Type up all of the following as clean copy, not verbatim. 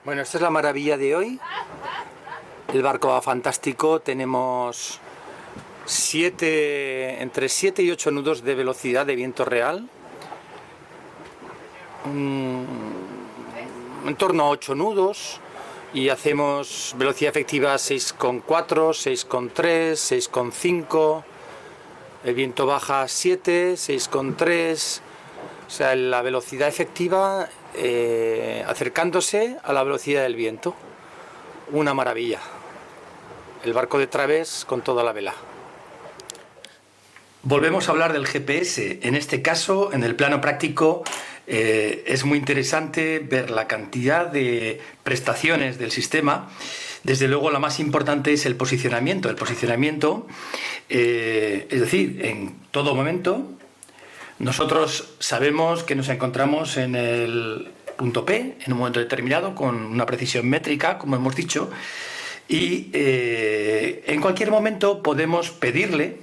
Bueno, esta es la maravilla de hoy. El barco va fantástico. Tenemos entre 7 y 8 nudos de velocidad de viento real. En torno a 8 nudos. Y hacemos velocidad efectiva 6,4, 6,3, 6,5. El viento baja a 7, 6,3. O sea, la velocidad efectiva acercándose a la velocidad del viento. Una maravilla. El barco de través con toda la vela. Volvemos a hablar del GPS. En este caso, en el plano práctico, es muy interesante ver la cantidad de prestaciones del sistema. Desde luego, la más importante es el posicionamiento. El posicionamiento, es decir, en todo momento, nosotros sabemos que nos encontramos en el punto P, en un momento determinado, con una precisión métrica, como hemos dicho, y en cualquier momento podemos pedirle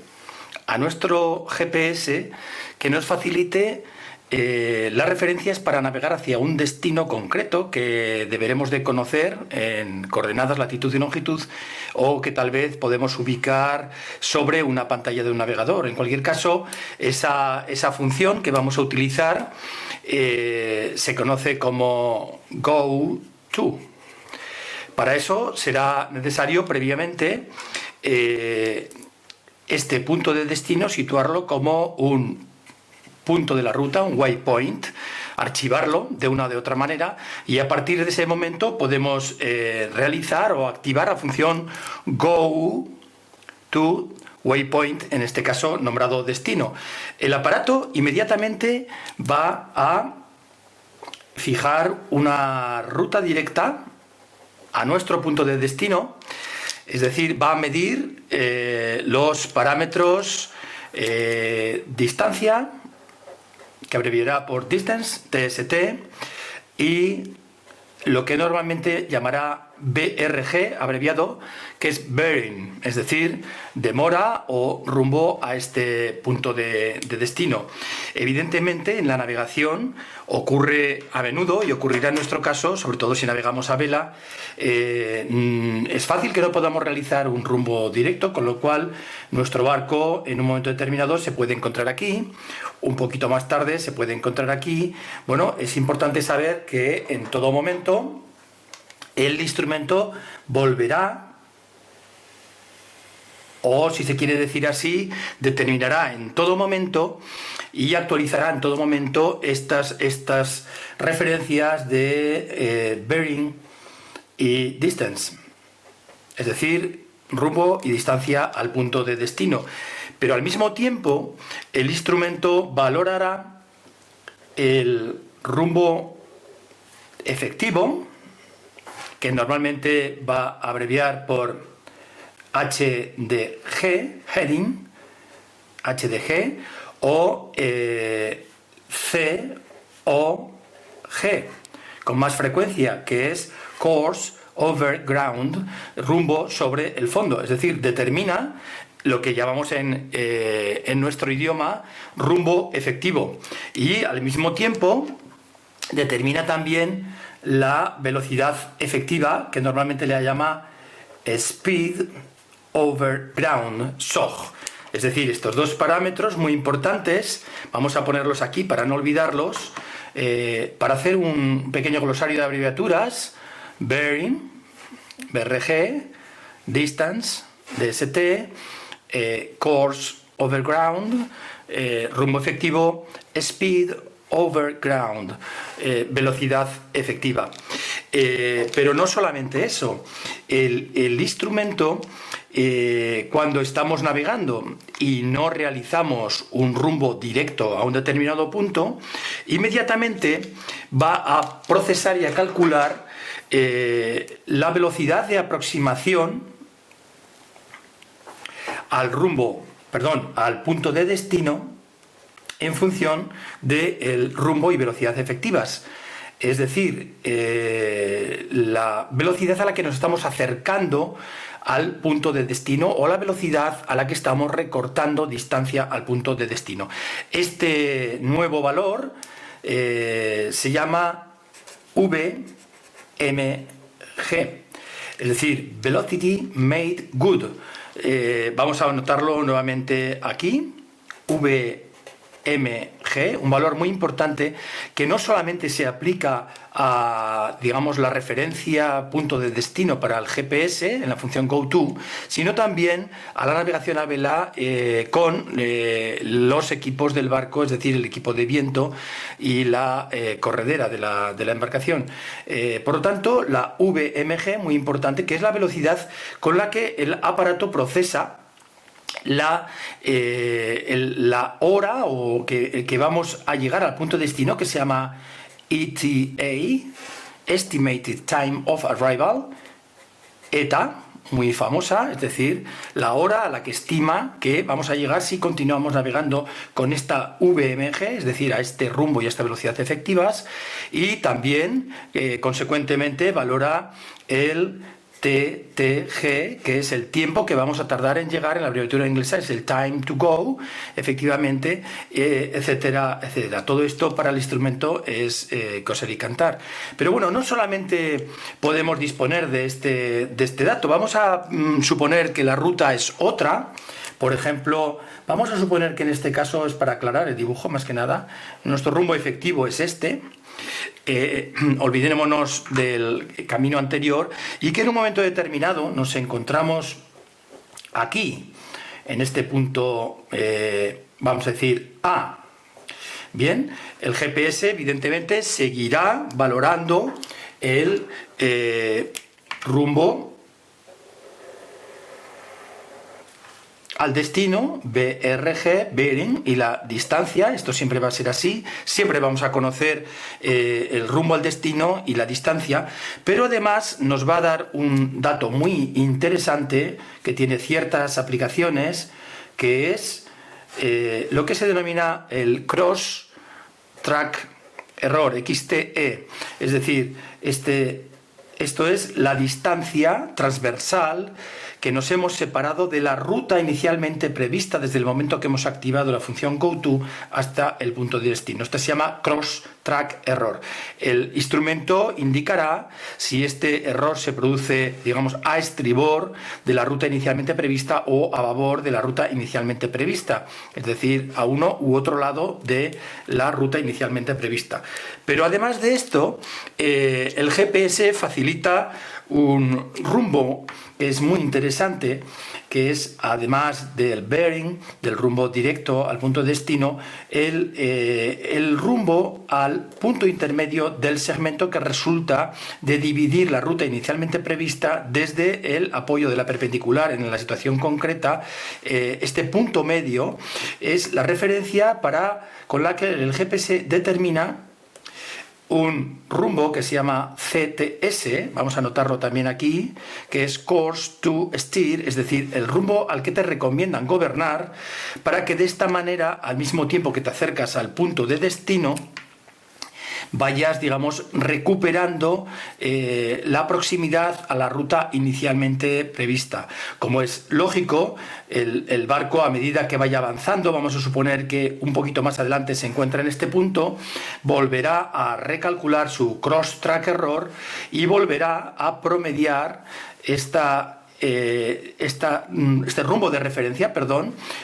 a nuestro GPS que nos facilite las referencias para navegar hacia un destino concreto que deberemos de conocer en coordenadas latitud y longitud, o que tal vez podemos ubicar sobre una pantalla de un navegador. En cualquier caso, esa función que vamos a utilizar se conoce como GoTo. Para eso será necesario previamente este punto de destino situarlo como un punto de la ruta, un waypoint, archivarlo de una o de otra manera, y a partir de ese momento podemos realizar o activar la función GoTo waypoint, en este caso nombrado destino. El aparato inmediatamente va a fijar una ruta directa a nuestro punto de destino, es decir, va a medir los parámetros distancia, que abreviará por distance, DST, y lo que normalmente llamará BRG, abreviado, que es bearing, es decir, demora o rumbo a este punto de destino. Evidentemente, en la navegación ocurre a menudo, y ocurrirá en nuestro caso, sobre todo si navegamos a vela, es fácil que no podamos realizar un rumbo directo, con lo cual nuestro barco en un momento determinado se puede encontrar aquí, un poquito más tarde se puede encontrar aquí. Bueno, es importante saber que en todo momento el instrumento volverá, o si se quiere decir así, determinará en todo momento y actualizará en todo momento estas referencias de bearing y distance, es decir, rumbo y distancia al punto de destino. Pero al mismo tiempo el instrumento valorará el rumbo efectivo, que normalmente va a abreviar por HDG, heading, HDG, o COG, con más frecuencia, que es course over ground, rumbo sobre el fondo. Es decir, determina lo que llamamos en nuestro idioma rumbo efectivo, y al mismo tiempo determina también la velocidad efectiva, que normalmente le llama speed over ground, SOG. Es decir, estos dos parámetros muy importantes, vamos a ponerlos aquí para no olvidarlos, para hacer un pequeño glosario de abreviaturas: bearing, BRG, distance, DST, course over ground, rumbo efectivo, speed over ground, velocidad efectiva. Pero no solamente eso, el instrumento, cuando estamos navegando y no realizamos un rumbo directo a un determinado punto, inmediatamente va a procesar y a calcular la velocidad de aproximación al punto de destino, en función del rumbo y velocidad efectivas. Es decir, la velocidad a la que nos estamos acercando al punto de destino, o la velocidad a la que estamos recortando distancia al punto de destino. Este nuevo valor se llama V es decir, Velocity Made Good. Vamos a anotarlo nuevamente aquí, VMG, un valor muy importante que no solamente se aplica a, digamos, la referencia punto de destino para el GPS en la función GoTo, sino también a la navegación a vela con los equipos del barco, es decir, el equipo de viento y la corredera de la embarcación. Por lo tanto, la VMG, muy importante, que es la velocidad con la que el aparato procesa la hora o que vamos a llegar al punto de destino, que se llama ETA, Estimated Time of Arrival, ETA, muy famosa, es decir, la hora a la que estima que vamos a llegar si continuamos navegando con esta VMG, es decir, a este rumbo y a esta velocidad efectivas, y también, consecuentemente, valora el TTG, que es el tiempo que vamos a tardar en llegar, en la abreviatura inglesa es el time to go, efectivamente, etcétera, etcétera. Todo esto para el instrumento es coser y cantar. Pero bueno, no solamente podemos disponer de este dato, vamos a suponer que la ruta es otra. Por ejemplo, vamos a suponer que en este caso, es para aclarar el dibujo más que nada, nuestro rumbo efectivo es este. Olvidémonos del camino anterior y que en un momento determinado nos encontramos aquí, en este punto, vamos a decir A. Bien, el GPS evidentemente seguirá valorando el rumbo al destino, BRG, bearing, y la distancia, esto siempre va a ser así, siempre vamos a conocer el rumbo al destino y la distancia, pero además nos va a dar un dato muy interesante que tiene ciertas aplicaciones, que es lo que se denomina el Cross Track Error, XTE, es decir, esto es la distancia transversal que nos hemos separado de la ruta inicialmente prevista desde el momento que hemos activado la función GoTo hasta el punto de destino. Esto se llama Cross Track Error. El instrumento indicará si este error se produce, digamos, a estribor de la ruta inicialmente prevista o a babor de la ruta inicialmente prevista, es decir, a uno u otro lado de la ruta inicialmente prevista. Pero además de esto, el GPS facilita un rumbo que es muy interesante, que es, además del bearing, del rumbo directo al punto de destino, el rumbo al punto intermedio del segmento que resulta de dividir la ruta inicialmente prevista desde el apoyo de la perpendicular en la situación concreta. Este punto medio es la referencia con la que el GPS determina un rumbo que se llama CTS, vamos a anotarlo también aquí, que es Course to Steer, es decir, el rumbo al que te recomiendan gobernar, para que de esta manera, al mismo tiempo que te acercas al punto de destino, vayas, digamos, recuperando la proximidad a la ruta inicialmente prevista. Como es lógico, el barco, a medida que vaya avanzando, vamos a suponer que un poquito más adelante se encuentra en este punto, volverá a recalcular su cross track error y volverá a promediar este rumbo de referencia,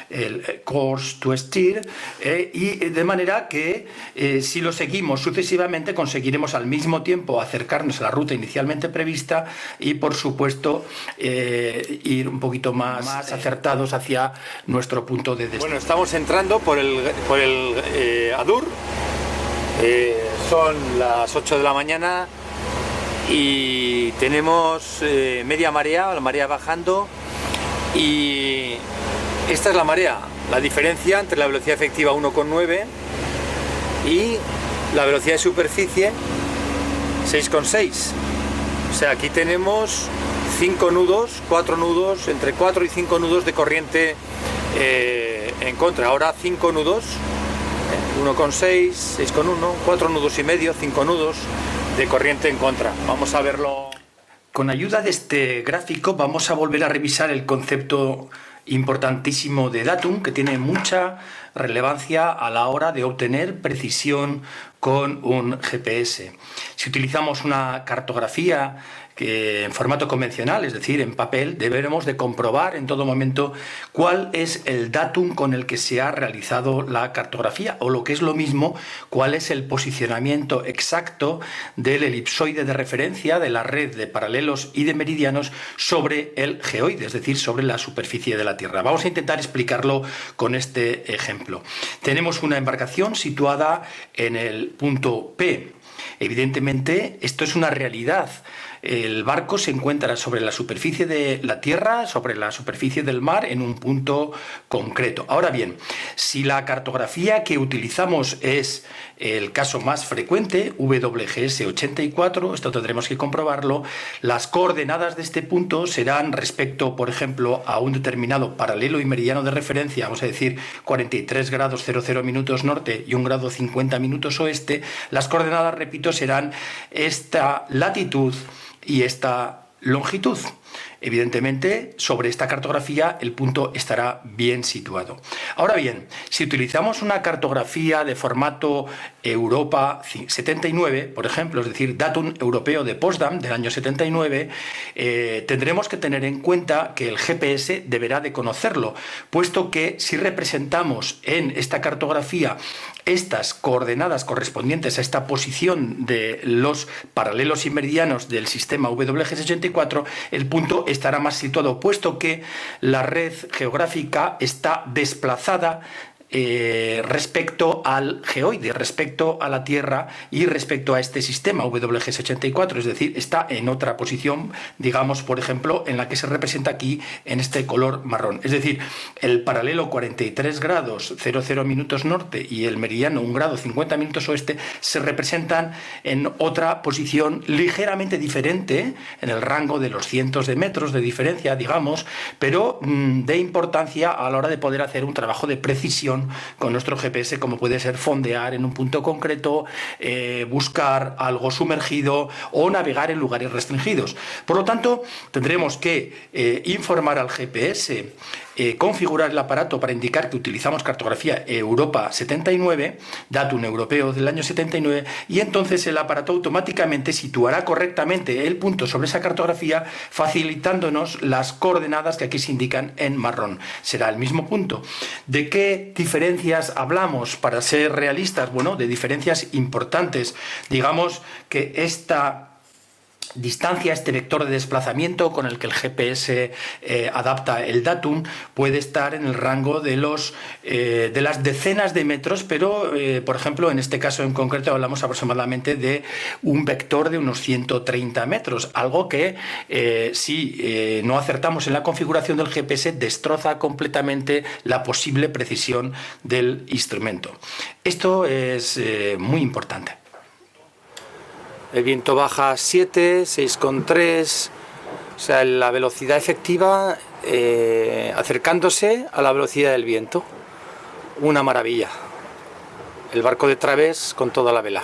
el course to steer, y de manera que si lo seguimos sucesivamente conseguiremos al mismo tiempo acercarnos a la ruta inicialmente prevista y, por supuesto, ir un poquito más acertados hacia nuestro punto de destino. Bueno, estamos entrando por el Adur, son las 8 de la mañana y tenemos media marea, la marea bajando, y esta es la marea, la diferencia entre la velocidad efectiva 1,9 y la velocidad de superficie 6,6. O sea, aquí tenemos 5 nudos, 4 nudos, entre 4 y 5 nudos de corriente en contra. Ahora 5 nudos, 1,6, 6,1, 4 nudos y medio, 5 nudos de corriente en contra. Vamos a verlo. Con ayuda de este gráfico vamos a volver a revisar el concepto importantísimo de datum, que tiene mucha relevancia a la hora de obtener precisión con un GPS. Si utilizamos una cartografía en formato convencional, es decir, en papel, deberemos de comprobar en todo momento cuál es el datum con el que se ha realizado la cartografía, o lo que es lo mismo, cuál es el posicionamiento exacto del elipsoide de referencia de la red de paralelos y de meridianos sobre el geoide, es decir, sobre la superficie de la Tierra. Vamos a intentar explicarlo con este ejemplo. Tenemos una embarcación situada en el punto P. Evidentemente, esto es una realidad. El barco se encuentra sobre la superficie de la Tierra, sobre la superficie del mar, en un punto concreto. Ahora bien, si la cartografía que utilizamos es el caso más frecuente, WGS 84, esto tendremos que comprobarlo, las coordenadas de este punto serán respecto, por ejemplo, a un determinado paralelo y meridiano de referencia, vamos a decir 43 grados 00 minutos norte y 1 grado 50 minutos oeste, las coordenadas, repito, serán esta latitud y esta longitud. Evidentemente, sobre esta cartografía el punto estará bien situado. Ahora bien, si utilizamos una cartografía de formato Europa 79, por ejemplo, es decir, Datum Europeo de Potsdam del año 79, tendremos que tener en cuenta que el GPS deberá de conocerlo, puesto que si representamos en esta cartografía estas coordenadas correspondientes a esta posición de los paralelos y meridianos del sistema WGS 84, el punto estará más situado, puesto que la red geográfica está desplazada respecto al geoide, respecto a la Tierra y respecto a este sistema WGS 84, es decir, está en otra posición, digamos, por ejemplo, en la que se representa aquí en este color marrón. Es decir, el paralelo 43 grados 00 minutos norte y el meridiano 1 grado 50 minutos oeste se representan en otra posición ligeramente diferente, en el rango de los cientos de metros de diferencia, digamos, pero de importancia a la hora de poder hacer un trabajo de precisión con nuestro GPS, como puede ser fondear en un punto concreto, buscar algo sumergido o navegar en lugares restringidos. Por lo tanto, tendremos que informar al GPS, configurar el aparato para indicar que utilizamos cartografía Europa 79, Datum Europeo del año 79, y entonces el aparato automáticamente situará correctamente el punto sobre esa cartografía, facilitándonos las coordenadas que aquí se indican en marrón. Será el mismo punto. ¿De qué diferencias hablamos para ser realistas? Bueno, de diferencias importantes. Digamos que esta distancia, este vector de desplazamiento con el que el GPS adapta el datum, puede estar en el rango de las decenas de metros, pero por ejemplo en este caso en concreto hablamos aproximadamente de un vector de unos 130 metros, algo que si no acertamos en la configuración del GPS destroza completamente la posible precisión del instrumento. Esto es muy importante. El viento baja 7, 6,3, o sea, la velocidad efectiva acercándose a la velocidad del viento. Una maravilla. El barco de través con toda la vela.